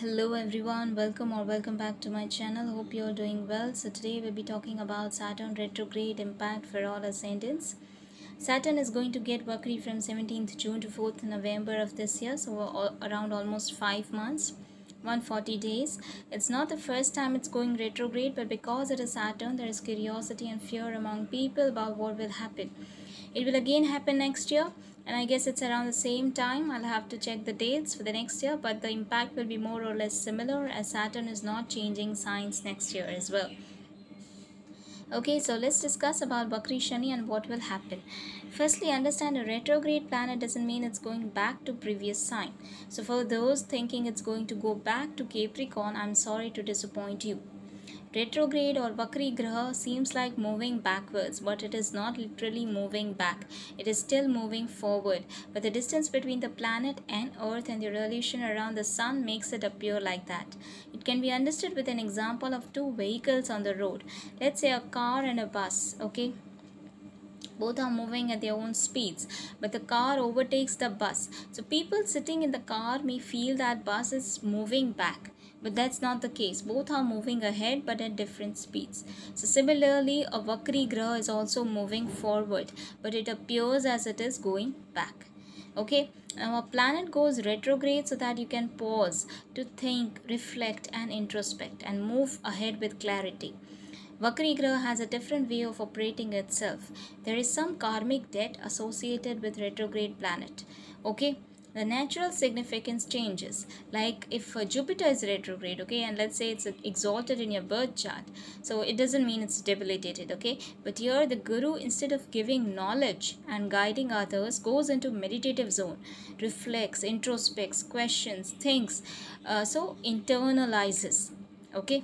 Hello everyone, welcome back to my channel. Hope you're doing well. So today we'll be talking about Saturn retrograde impact for all ascendants. Saturn is going to get Vakri from 17th June to 4th November of this year, so around almost 5 months, 140 days. It's not the first time it's going retrograde, but because it is Saturn, there is curiosity and fear among people about what will happen. It will again happen next year, and I guess it's around the same time. I'll have to check the dates for the next year, but the impact will be more or less similar as Saturn is not changing signs next year as well. Okay, so let's discuss about Vakri Shani and what will happen. Firstly, understand a retrograde planet doesn't mean it's going back to previous sign. So for those thinking it's going to go back to Capricorn, I'm sorry to disappoint you. Retrograde or Vakri Graha seems like moving backwards, but it is not literally moving back. It is still moving forward, but the distance between the planet and Earth and the relation around the Sun makes it appear like that. It can be understood with an example of two vehicles on the road. Let's say a car and a bus, okay? Both are moving at their own speeds, but the car overtakes the bus. So people sitting in the car may feel that bus is moving back, but that's not the case. Both are moving ahead but at different speeds. So similarly, a Vakri Graha is also moving forward, but it appears as it is going back. Okay, now a planet goes retrograde so that you can pause to think, reflect and introspect and move ahead with clarity. Vakri Graha has a different way of operating itself. There is some karmic debt associated with retrograde planet. Okay, the natural significance changes. Like if Jupiter is retrograde, okay, and let's say it's exalted in your birth chart, so it doesn't mean it's debilitated, okay. But here the Guru, instead of giving knowledge and guiding others, goes into meditative zone, reflects, introspects, questions, thinks, so internalizes, okay.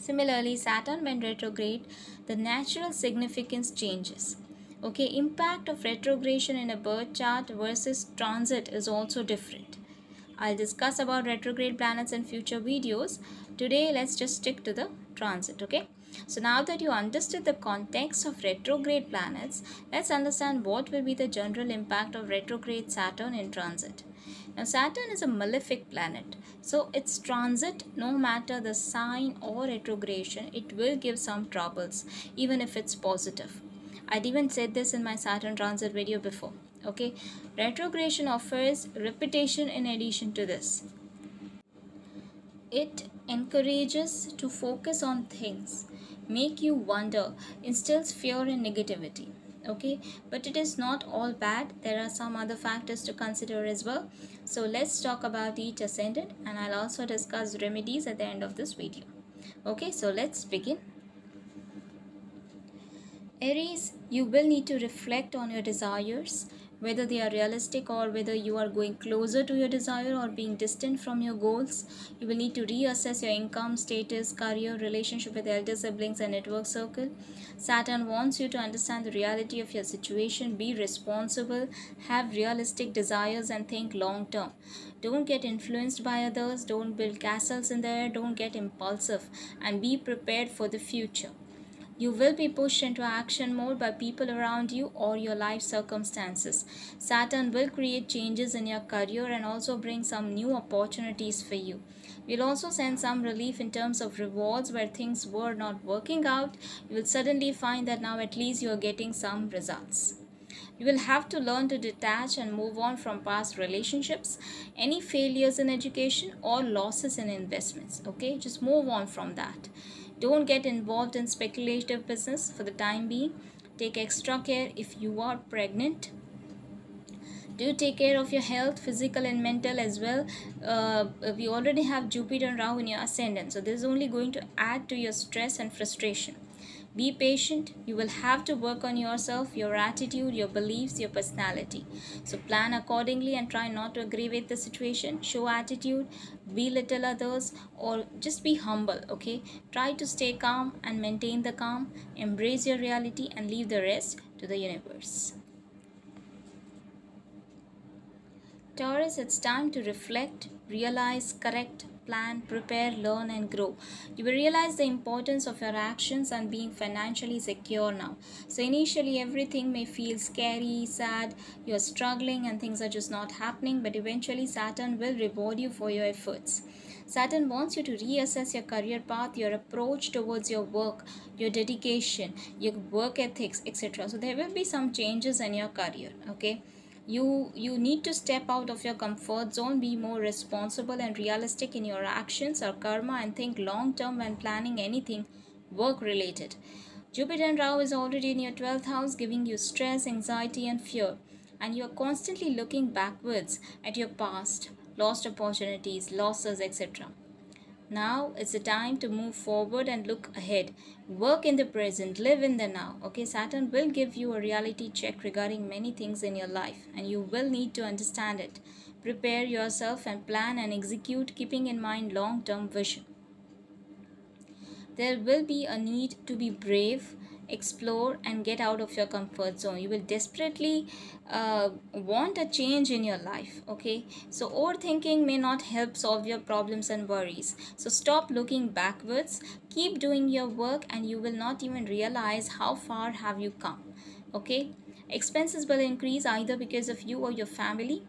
Similarly, Saturn when retrograde, the natural significance changes. Okay, impact of retrogression in a birth chart versus transit is also different. I'll discuss about retrograde planets in future videos. Today, let's just stick to the transit, okay? So now that you understood the context of retrograde planets, let's understand what will be the general impact of retrograde Saturn in transit. Now, Saturn is a malefic planet, so its transit, no matter the sign or retrogression, it will give some troubles, even if it's positive. I'd even said this in my Saturn transit video before. Okay, retrogression offers repetition in addition to this. It encourages to focus on things, make you wonder, instills fear and negativity. Okay, but it is not all bad. There are some other factors to consider as well. So let's talk about each ascendant, and I'll also discuss remedies at the end of this video. Okay, so let's begin. Aries, you will need to reflect on your desires, whether they are realistic or whether you are going closer to your desire or being distant from your goals. You will need to reassess your income, status, career, relationship with elder siblings and network circle. Saturn wants you to understand the reality of your situation, be responsible, have realistic desires and think long term. Don't get influenced by others, don't build castles in the air, don't get impulsive, and be prepared for the future. You will be pushed into action mode by people around you or your life circumstances. Saturn will create changes in your career and also bring some new opportunities for you. We'll also send some relief in terms of rewards where things were not working out. You will suddenly find that now at least you are getting some results. You will have to learn to detach and move on from past relationships, any failures in education or losses in investments. Okay, just move on from that. Don't get involved in speculative business for the time being. Take extra care if you are pregnant. Do take care of your health, physical and mental as well. We already have Jupiter and Rahu in your ascendant, so this is only going to add to your stress and frustration. Be patient. You will have to work on yourself, your attitude, your beliefs, your personality. So plan accordingly and try not to aggravate the situation. Show attitude, belittle others, or just be humble, okay? Try to stay calm and maintain the calm. Embrace your reality and leave the rest to the universe. Taurus, it's time to reflect, realize, correct, plan, prepare, learn and grow. You will realize the importance of your actions and being financially secure now. So initially everything may feel scary, sad, you're struggling and things are just not happening, but eventually Saturn will reward you for your efforts. Saturn wants you to reassess your career path, your approach towards your work, your dedication, your work ethics, etc. So there will be some changes in your career, okay? You need to step out of your comfort zone, be more responsible and realistic in your actions or karma, and think long term when planning anything work related. Jupiter and Rahu is already in your 12th house, giving you stress, anxiety and fear, and you are constantly looking backwards at your past, lost opportunities, losses, etc. Now it's the time to move forward and look ahead. Work in the present, live in the now. Okay, Saturn will give you a reality check regarding many things in your life, and you will need to understand it. Prepare yourself and plan and execute, keeping in mind long term vision. There will be a need to be brave, explore and get out of your comfort zone. You will desperately want a change in your life, okay? So overthinking may not help solve your problems and worries. So stop looking backwards, keep doing your work, and you will not even realize how far have you come, okay? Expenses will increase either because of you or your family.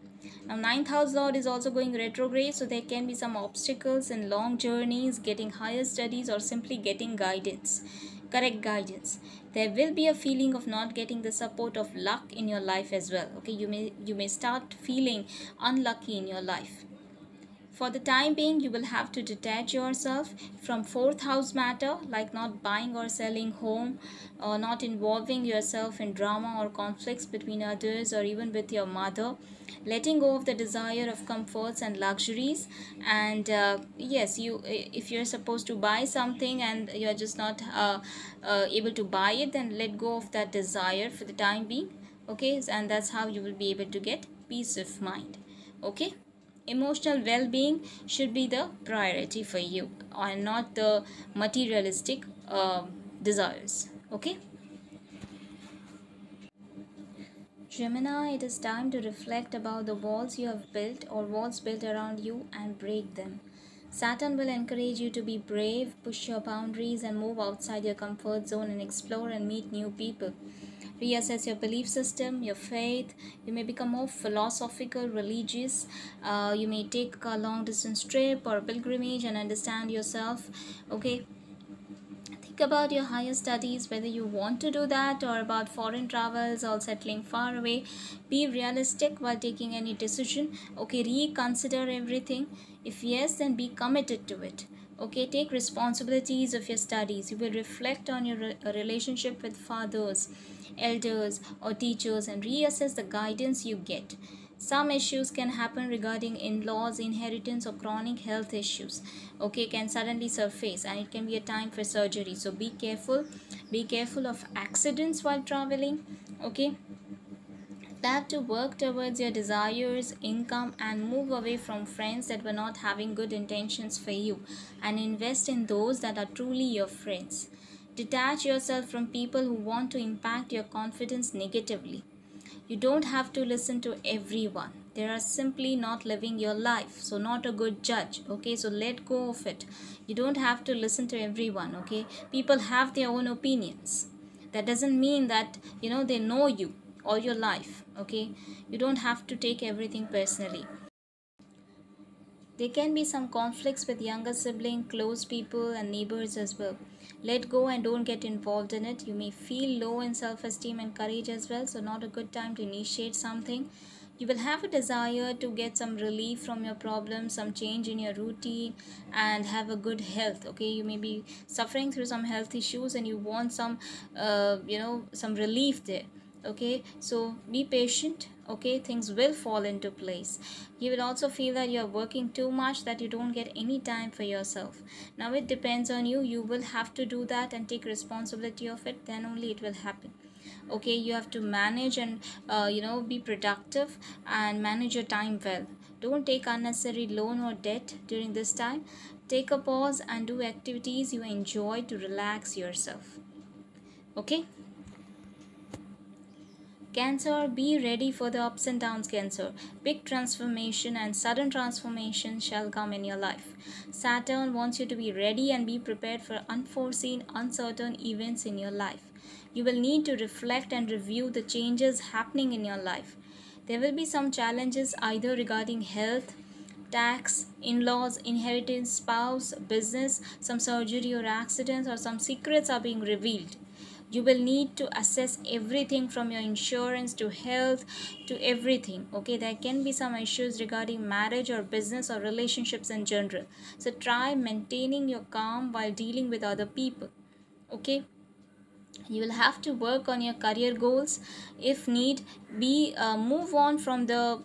Now, ninth house lord is also going retrograde, so there can be some obstacles in long journeys, getting higher studies, or simply getting guidance, correct guidance. There will be a feeling of not getting the support of luck in your life as well. Okay, you may start feeling unlucky in your life. For the time being, you will have to detach yourself from fourth house matter, like not buying or selling home, or not involving yourself in drama or conflicts between others or even with your mother, letting go of the desire of comforts and luxuries. And yes, if you're supposed to buy something and you're just not able to buy it, then let go of that desire for the time being. Okay, and that's how you will be able to get peace of mind. Okay, emotional well-being should be the priority for you and not the materialistic desires. Okay, Gemini, it is time to reflect about the walls you have built or walls built around you and break them. Saturn will encourage you to be brave, push your boundaries and move outside your comfort zone and explore and meet new people. Reassess your belief system, your faith. You may become more philosophical, religious. You may take a long distance trip or pilgrimage and understand yourself. Okay, think about your higher studies, whether you want to do that, or about foreign travels or settling far away. Be realistic while taking any decision. Okay, reconsider everything. If yes, then be committed to it. Okay, take responsibilities of your studies. You will reflect on your relationship with fathers, elders or teachers and reassess the guidance you get. Some issues can happen regarding in-laws, inheritance or chronic health issues, okay, can suddenly surface, and it can be a time for surgery. So be careful of accidents while traveling. Okay, plan to work towards your desires, income and move away from friends that were not having good intentions for you, and invest in those that are truly your friends. Detach yourself from people who want to impact your confidence negatively. You don't have to listen to everyone. They are simply not living your life, so not a good judge. Okay, so let go of it. You don't have to listen to everyone. Okay, people have their own opinions. That doesn't mean that they know you all your life. Okay, you don't have to take everything personally. There can be some conflicts with younger sibling, close people and neighbors as well. Let go and don't get involved in it. You may feel low in self-esteem and courage as well, so not a good time to initiate something. You will have a desire to get some relief from your problems, some change in your routine and have a good health. Okay, you may be suffering through some health issues and you want some some relief there. Okay, so be patient. Okay, things will fall into place. You will also feel that you are working too much, that you don't get any time for yourself. Now it depends on you. You will have to do that and take responsibility of it, then only it will happen. Okay, you have to manage and be productive and manage your time well. Don't take unnecessary loan or debt during this time. Take a pause and do activities you enjoy to relax yourself. Okay, Cancer, be ready for the ups and downs, Cancer. Big transformation and sudden transformation shall come in your life. Saturn wants you to be ready and be prepared for unforeseen, uncertain events in your life. You will need to reflect and review the changes happening in your life. There will be some challenges either regarding health, tax, in-laws, inheritance, spouse, business, some surgery or accidents, or some secrets are being revealed. You will need to assess everything from your insurance to health to everything. Okay, there can be some issues regarding marriage or business or relationships in general. So try maintaining your calm while dealing with other people. Okay, you will have to work on your career goals if need be. Move on from the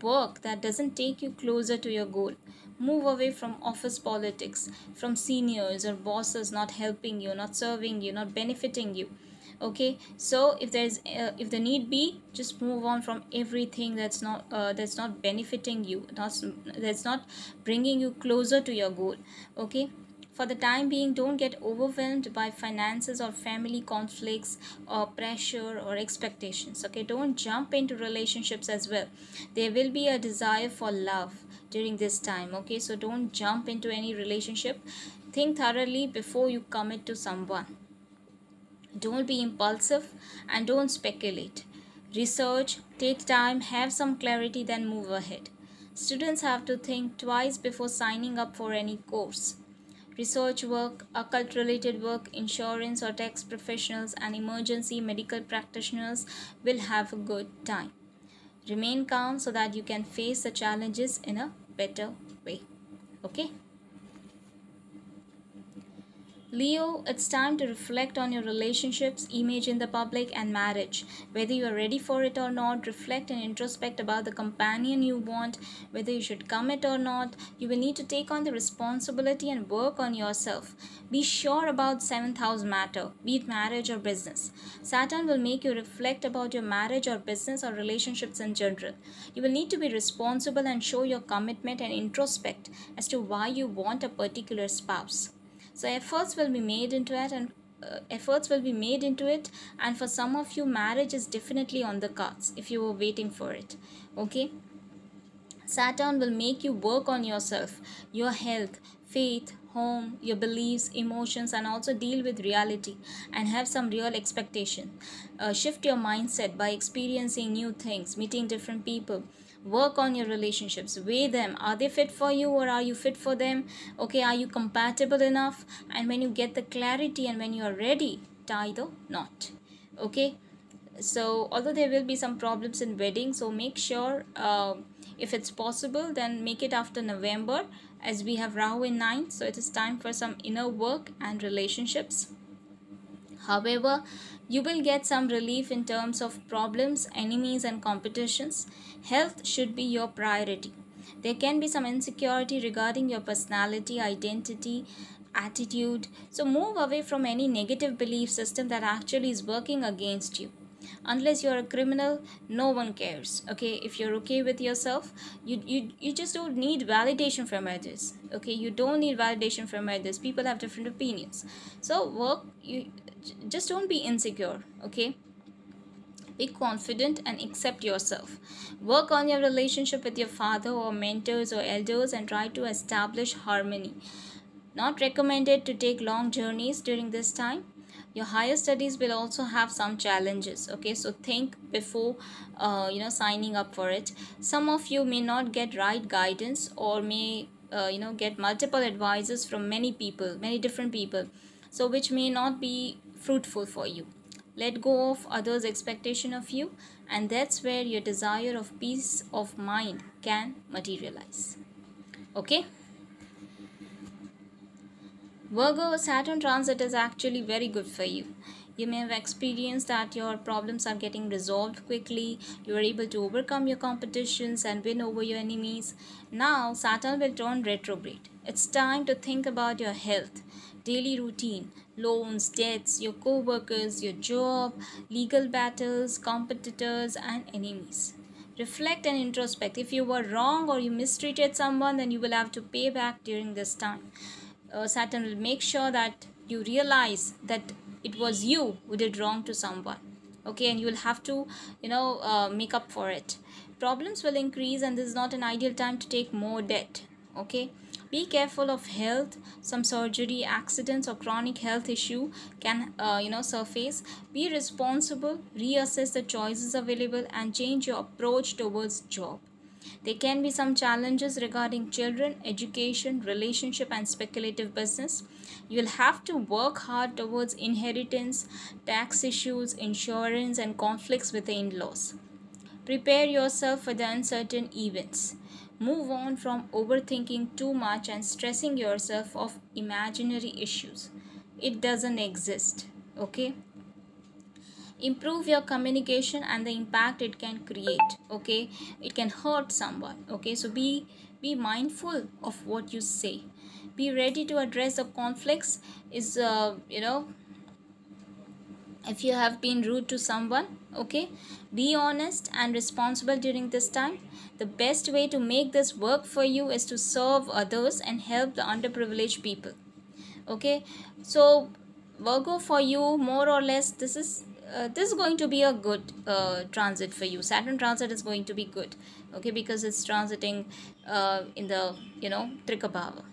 work that doesn't take you closer to your goal. Move away from office politics, from seniors or bosses not helping you, not serving you, not benefiting you. Okay, so if if the need be, just move on from everything that's not benefiting you, that's not bringing you closer to your goal. Okay, for the time being, don't get overwhelmed by finances or family conflicts or pressure or expectations. Okay, don't jump into relationships as well. There will be a desire for love during this time. Okay, so don't jump into any relationship. Think thoroughly before you commit to someone. Don't be impulsive and don't speculate. Research, take time, have some clarity, then move ahead. Students have to think twice before signing up for any course. Research work, occult related work, insurance or tax professionals, and emergency medical practitioners will have a good time. Remain calm so that you can face the challenges in a better way. Okay? Leo, it's time to reflect on your relationships, image in the public, and marriage. Whether you are ready for it or not, reflect and introspect about the companion you want, whether you should commit or not. You will need to take on the responsibility and work on yourself. Be sure about 7th house matter, be it marriage or business. Saturn will make you reflect about your marriage or business or relationships in general. You will need to be responsible and show your commitment and introspect as to why you want a particular spouse. So efforts will be made into it, and for some of you, marriage is definitely on the cards if you were waiting for it. Okay, Saturn will make you work on yourself, your health, faith, home, your beliefs, emotions, and also deal with reality and have some real expectation. Shift your mindset by experiencing new things, meeting different people. Work on your relationships, weigh them. Are they fit for you or are you fit for them? Okay, are you compatible enough? And when you get the clarity and when you are ready, tie the knot. Okay, so although there will be some problems in wedding, so make sure if it's possible, then make it after November, as we have Rahu in 9th. So it is time for some inner work and relationships. However, you will get some relief in terms of problems, enemies, and competitions. Health should be your priority. There can be some insecurity regarding your personality, identity, attitude. So move away from any negative belief system that actually is working against you. Unless you're a criminal, no one cares. Okay, if you're okay with yourself, you just don't need validation from others. Okay, you don't need validation from others. People have different opinions. So just don't be insecure. Okay, be confident and accept yourself. Work on your relationship with your father or mentors or elders and try to establish harmony. Not recommended to take long journeys during this time. Your higher studies will also have some challenges. Okay, so think before signing up for it. Some of you may not get right guidance or may get multiple advices from many different people, so which may not be fruitful for you. Let go of others' expectation of you, and that's where your desire of peace of mind can materialize. Okay, Virgo, Saturn transit is actually very good for you. You may have experienced that your problems are getting resolved quickly. You are able to overcome your competitions and win over your enemies. Now, Saturn will turn retrograde. It's time to think about your health, daily routine, loans, debts, your co-workers, your job, legal battles, competitors, and enemies. Reflect and introspect. If you were wrong or you mistreated someone, then you will have to pay back during this time. Saturn will make sure that you realize that it was you who did wrong to someone. okay, and you will have to make up for it. Problems will increase, and this is not an ideal time to take more debt. Okay, be careful of health. Some surgery, accidents, or chronic health issue can surface. Be responsible, reassess the choices available, and change your approach towards job. There can be some challenges regarding children, education, relationship, and speculative business. You will have to work hard towards inheritance, tax issues, insurance, and conflicts with the in-laws. Prepare yourself for the uncertain events. Move on from overthinking too much and stressing yourself of imaginary issues. It doesn't exist. Okay? Improve your communication and the impact it can create. Okay? It can hurt someone. Okay? So be mindful of what you say. Be ready to address the conflicts. If you have been rude to someone, okay, be honest and responsible during this time. The best way to make this work for you is to serve others and help the underprivileged people. Okay, so Virgo, for you, more or less, this is going to be a good transit for you. Saturn transit is going to be good, okay, because it's transiting in the Trikabhava.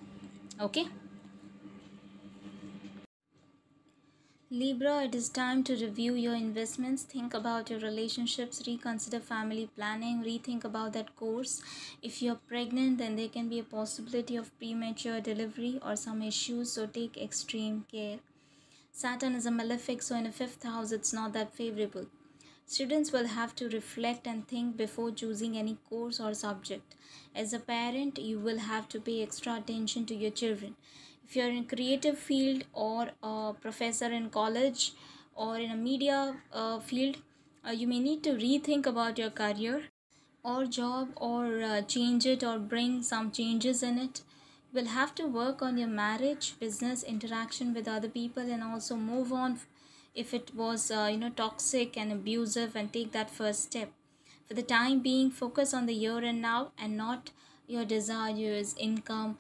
Okay, Libra, it is time to review your investments, think about your relationships, reconsider family planning, rethink about that course. If you're pregnant, then there can be a possibility of premature delivery or some issues, so take extreme care. Saturn is a malefic, so in the 5th house, it's not that favorable. Students will have to reflect and think before choosing any course or subject. As a parent, you will have to pay extra attention to your children. If you're in a creative field or a professor in college or in a media field, you may need to rethink about your career or job, or change it or bring some changes in it. You will have to work on your marriage, business, interaction with other people, and also move on if it was toxic and abusive, and take that first step. For the time being, focus on the here and now and not your desires, income,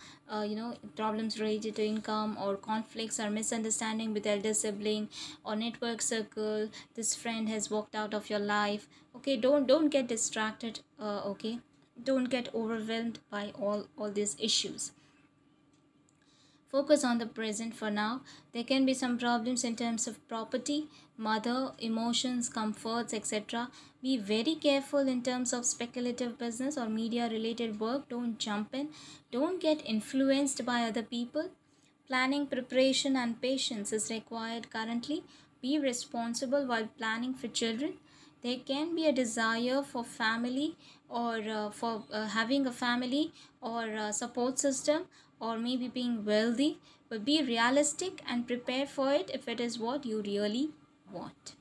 problems related to income, or conflicts or misunderstanding with elder sibling or network circle. This friend has walked out of your life. Okay, don't get distracted. Okay, don't get overwhelmed by all these issues. Focus on the present for now. There can be some problems in terms of property, mother, emotions, comforts, etc. Be very careful in terms of speculative business or media related work. Don't jump in. Don't get influenced by other people. Planning, preparation, and patience is required currently. Be responsible while planning for children. There can be a desire for family, or for having a family or support system, or maybe being wealthy, but be realistic and prepare for it if it is what you really want.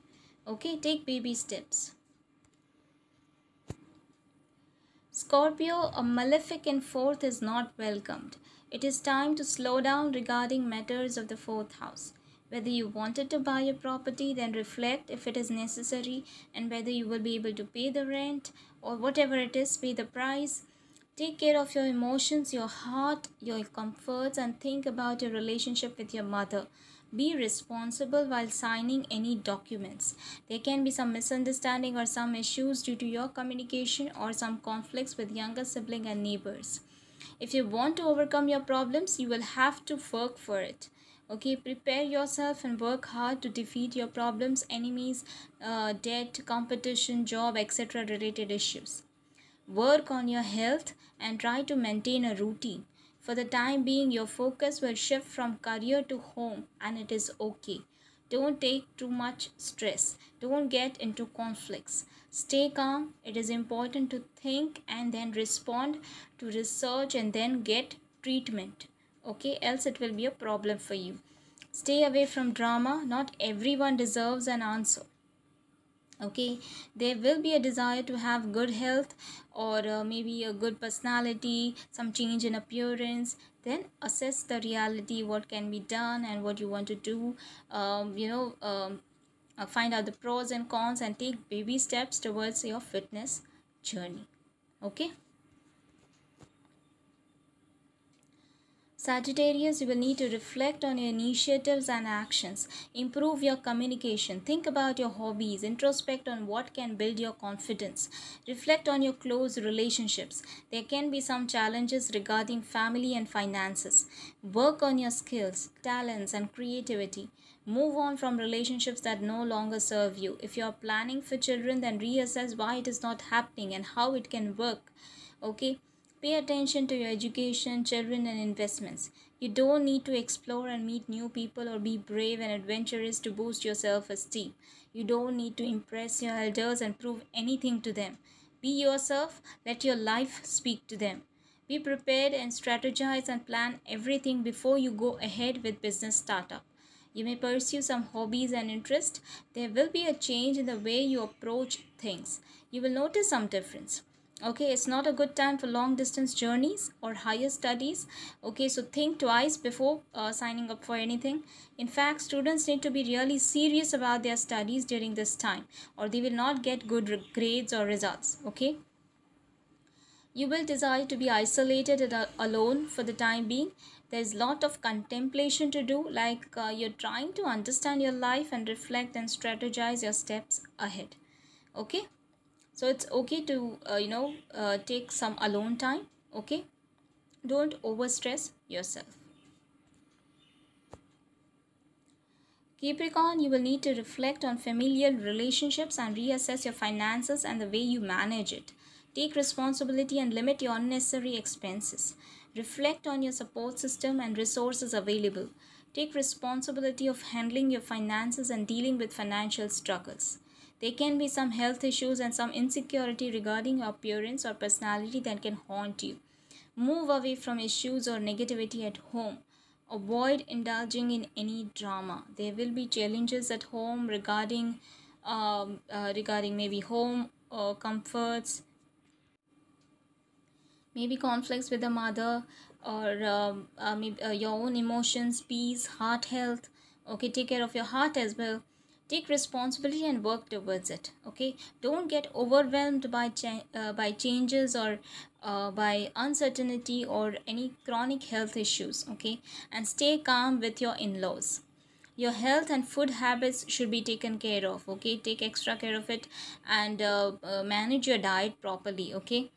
Okay, take baby steps. Scorpio, a malefic in 4th is not welcomed. It is time to slow down regarding matters of the 4th house. Whether you wanted to buy a property, then reflect if it is necessary, and whether you will be able to pay the rent or whatever it is, pay the price. Take care of your emotions, your heart, your comforts, and think about your relationship with your mother. Be responsible while signing any documents. There can be some misunderstanding or some issues due to your communication, or some conflicts with younger sibling and neighbors. If you want to overcome your problems, you will have to work for it. Okay, prepare yourself and work hard to defeat your problems, enemies, debt, competition, job, etc. related issues. Work on your health and try to maintain a routine. For the time being, your focus will shift from career to home, and it is okay. Don't take too much stress. Don't get into conflicts. Stay calm. It is important to think and then respond to research and then get treatment. Okay, else it will be a problem for you. Stay away from drama. Not everyone deserves an answer. Okay, there will be a desire to have good health, or maybe a good personality, some change in appearance. Then assess the reality, what can be done and what you want to do. Find out the pros and cons and take baby steps towards your fitness journey. Okay, Sagittarius, you will need to reflect on your initiatives and actions, improve your communication, think about your hobbies, introspect on what can build your confidence, reflect on your close relationships. There can be some challenges regarding family and finances. Work on your skills, talents, and creativity. Move on from relationships that no longer serve you. If you are planning for children, then reassess why it is not happening and how it can work. Okay, pay attention to your education, children, and investments. You don't need to explore and meet new people or be brave and adventurous to boost your self esteem. You don't need to impress your elders and prove anything to them. Be yourself, let your life speak to them. Be prepared and strategize and plan everything before you go ahead with business startup. You may pursue some hobbies and interests. There will be a change in the way you approach things. You will notice some difference. Okay, it's not a good time for long distance journeys or higher studies. Okay, so think twice before signing up for anything. In fact, students need to be really serious about their studies during this time, or they will not get good grades or results. Okay, you will desire to be isolated and alone for the time being. There's a lot of contemplation to do, like you're trying to understand your life and reflect and strategize your steps ahead. Okay, so it's okay to take some alone time. Okay, don't overstress yourself. Capricorn, you will need to reflect on familial relationships and reassess your finances and the way you manage it. Take responsibility and limit your unnecessary expenses. Reflect on your support system and resources available. Take responsibility of handling your finances and dealing with financial struggles. There can be some health issues and some insecurity regarding your appearance or personality that can haunt you. Move away from issues or negativity at home. Avoid indulging in any drama. There will be challenges at home regarding maybe home comforts, maybe conflicts with the mother, or maybe your own emotions, peace, heart health. Okay, take care of your heart as well. Take responsibility and work towards it. Okay, don't get overwhelmed by changes or by uncertainty or any chronic health issues. Okay, and stay calm with your in-laws. Your health and food habits should be taken care of. Okay, take extra care of it, and manage your diet properly. Okay,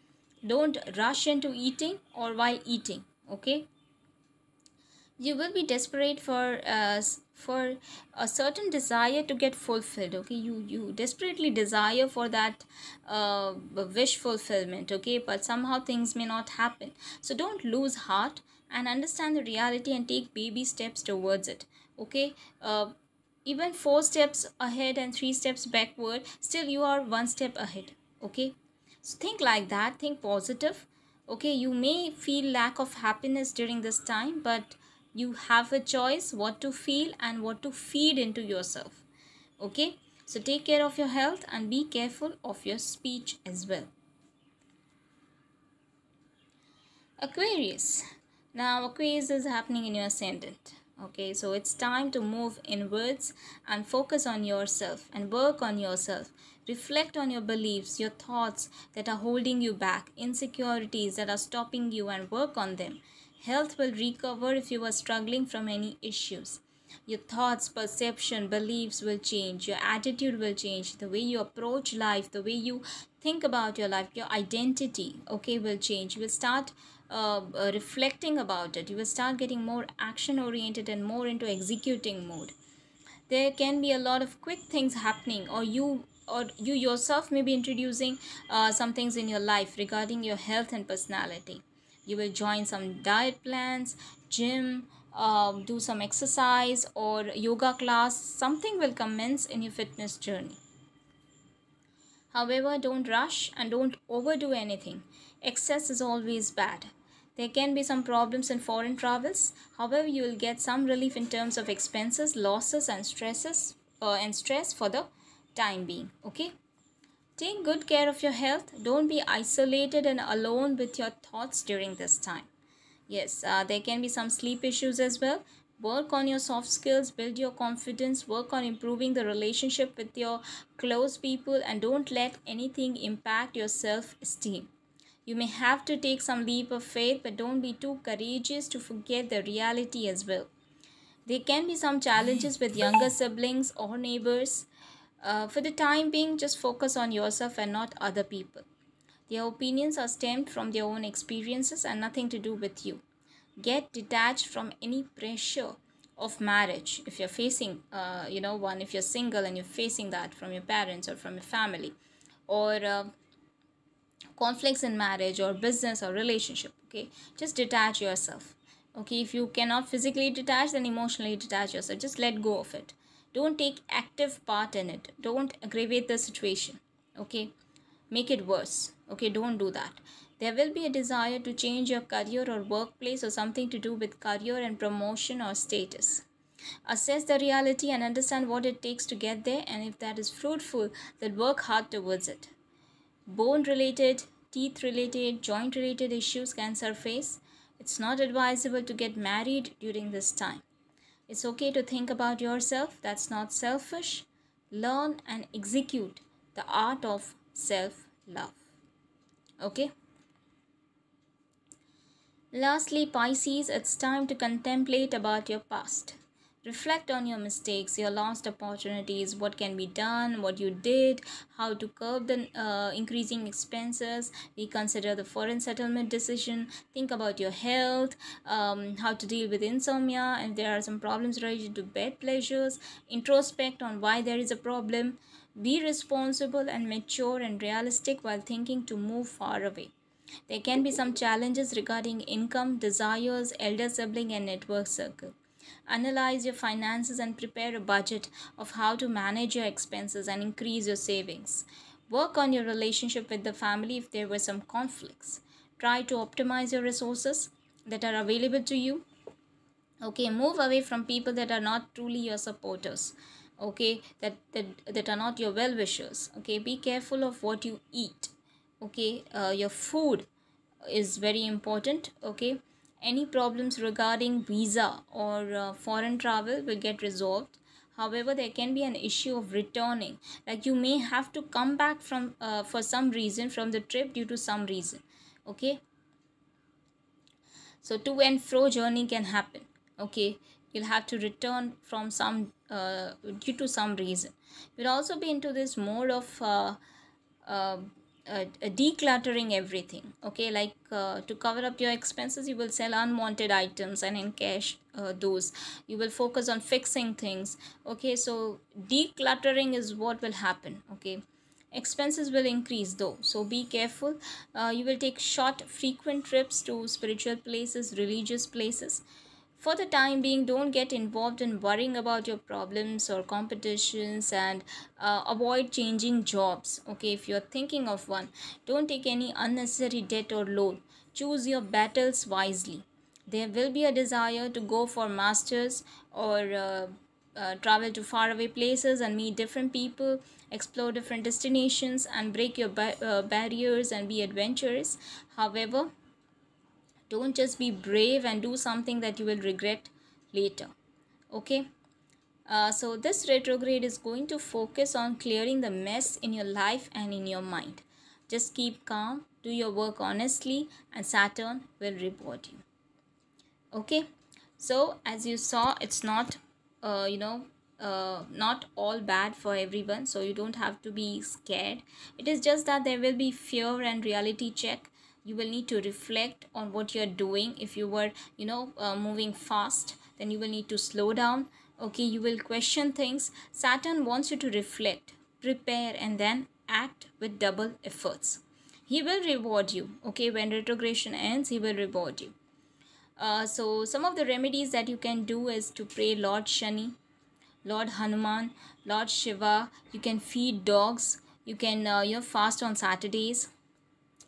don't rush into eating or while eating. Okay, you will be desperate for a certain desire to get fulfilled. Okay, you desperately desire for that wish fulfillment. Okay, but somehow things may not happen, so don't lose heart and understand the reality and take baby steps towards it. Okay, even 4 steps ahead and 3 steps backward, still you are 1 step ahead. Okay, so think like that, think positive. Okay, you may feel lack of happiness during this time, but you have a choice what to feel and what to feed into yourself. Okay, so take care of your health and be careful of your speech as well. Aquarius, now Aquarius is happening in your ascendant. Okay, so it's time to move inwards and focus on yourself and work on yourself. Reflect on your beliefs, your thoughts that are holding you back, insecurities that are stopping you, and work on them. Health will recover if you are struggling from any issues. Your thoughts, perception, beliefs will change. Your attitude will change. The way you approach life, the way you think about your life, your identity, okay, will change. You will start reflecting about it. You will start getting more action oriented and more into executing mode. There can be a lot of quick things happening, or you yourself may be introducing some things in your life regarding your health and personality. You will join some diet plans, gym, do some exercise or yoga class. Something will commence in your fitness journey. However, don't rush and don't overdo anything. Excess is always bad. There can be some problems in foreign travels. However, you will get some relief in terms of expenses, losses, and stress for the time being. Okay. Take good care of your health. Don't be isolated and alone with your thoughts during this time. Yes, there can be some sleep issues as well. Work on your soft skills, build your confidence, work on improving the relationship with your close people, and don't let anything impact your self-esteem. You may have to take some leap of faith, but don't be too courageous to forget the reality as well. There can be some challenges with younger siblings or neighbors. For the time being, just focus on yourself and not other people. Their opinions are stemmed from their own experiences and nothing to do with you. Get detached from any pressure of marriage. If you're facing, one, if you're single and you're facing that from your parents or from your family, or conflicts in marriage or business or relationship, okay, just detach yourself. Okay, if you cannot physically detach, then emotionally detach yourself. Just let go of it. Don't take active part in it. Don't aggravate the situation. Okay, make it worse. Okay, don't do that. There will be a desire to change your career or workplace, or something to do with career and promotion or status. Assess the reality and understand what it takes to get there, and if that is fruitful, then work hard towards it. Bone related, teeth related, joint related issues can surface. It's not advisable to get married during this time. It's okay to think about yourself. That's not selfish. Learn and execute the art of self love. Okay. Lastly, Pisces, it's time to contemplate about your past. Reflect on your mistakes, your lost opportunities, what can be done, what you did, how to curb the increasing expenses, reconsider the foreign settlement decision, think about your health, how to deal with insomnia, and there are some problems related to bed pleasures, introspect on why there is a problem. Be responsible and mature and realistic while thinking to move far away. There can be some challenges regarding income, desires, elder sibling, and network circle. Analyze your finances and prepare a budget of how to manage your expenses and increase your savings. Work on your relationship with the family if there were some conflicts. Try to optimize your resources that are available to you. Okay, move away from people that are not truly your supporters. Okay, that are not your well-wishers. Okay, be careful of what you eat. Okay, your food is very important. Okay, any problems regarding visa or foreign travel will get resolved. However, there can be an issue of returning, like you may have to come back from for some reason from the trip due to some reason. Okay, so to and fro journey can happen. Okay, you'll have to return from some due to some reason. You'll also be into this mode of uh, decluttering everything. Okay, like to cover up your expenses, you will sell unwanted items and encash those. You will focus on fixing things. Okay, so decluttering is what will happen. Okay, expenses will increase though, so be careful. You will take short frequent trips to spiritual places, religious places. For the time being, don't get involved in worrying about your problems or competitions, and avoid changing jobs. Okay, if you're thinking of one, don't take any unnecessary debt or loan. Choose your battles wisely. There will be a desire to go for masters or travel to faraway places and meet different people, explore different destinations, and break your barriers and be adventurous. However, don't just be brave and do something that you will regret later. Okay, so this retrograde is going to focus on clearing the mess in your life and in your mind. Just keep calm, do your work honestly, and Saturn will reward you. Okay, so as you saw, it's not not all bad for everyone, so you don't have to be scared. It is just that there will be fear and reality check. You will need to reflect on what you're doing. If you were moving fast, then you will need to slow down. Okay, you will question things. Saturn wants you to reflect, prepare, and then act with double efforts. He will reward you. Okay, when retrogression ends, he will reward you. So some of the remedies that you can do is to pray Lord Shani, Lord Hanuman, Lord Shiva. You can feed dogs. You can fast on Saturdays.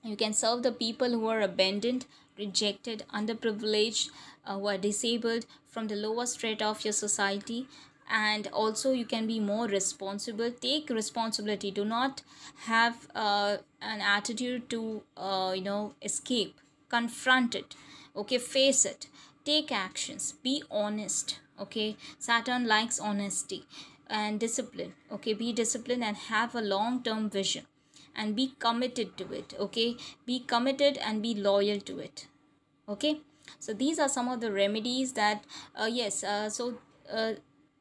You can serve the people who are abandoned, rejected, underprivileged, who are disabled from the lower strata of your society. And also you can be more responsible. Take responsibility. Do not have an attitude to escape. Confront it. Okay, face it. Take actions. Be honest. Okay, Saturn likes honesty and discipline. Okay, be disciplined and have a long-term vision. and be committed to it. Okay, be committed and be loyal to it. Okay, so these are some of the remedies that uh,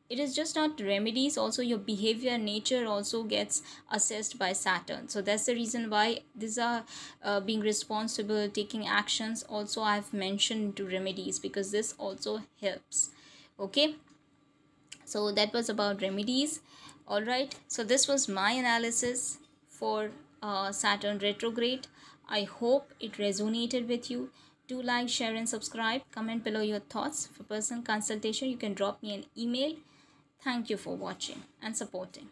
it is just not remedies, also your behavior nature also gets assessed by Saturn. So that's the reason why these are being responsible, taking actions also I've mentioned to remedies, because this also helps. Okay, so that was about remedies. All right, so this was my analysis for Saturn retrograde. I hope it resonated with you. Do like, share and subscribe. Comment below your thoughts. For personal consultation you can drop me an email. Thank you for watching and supporting.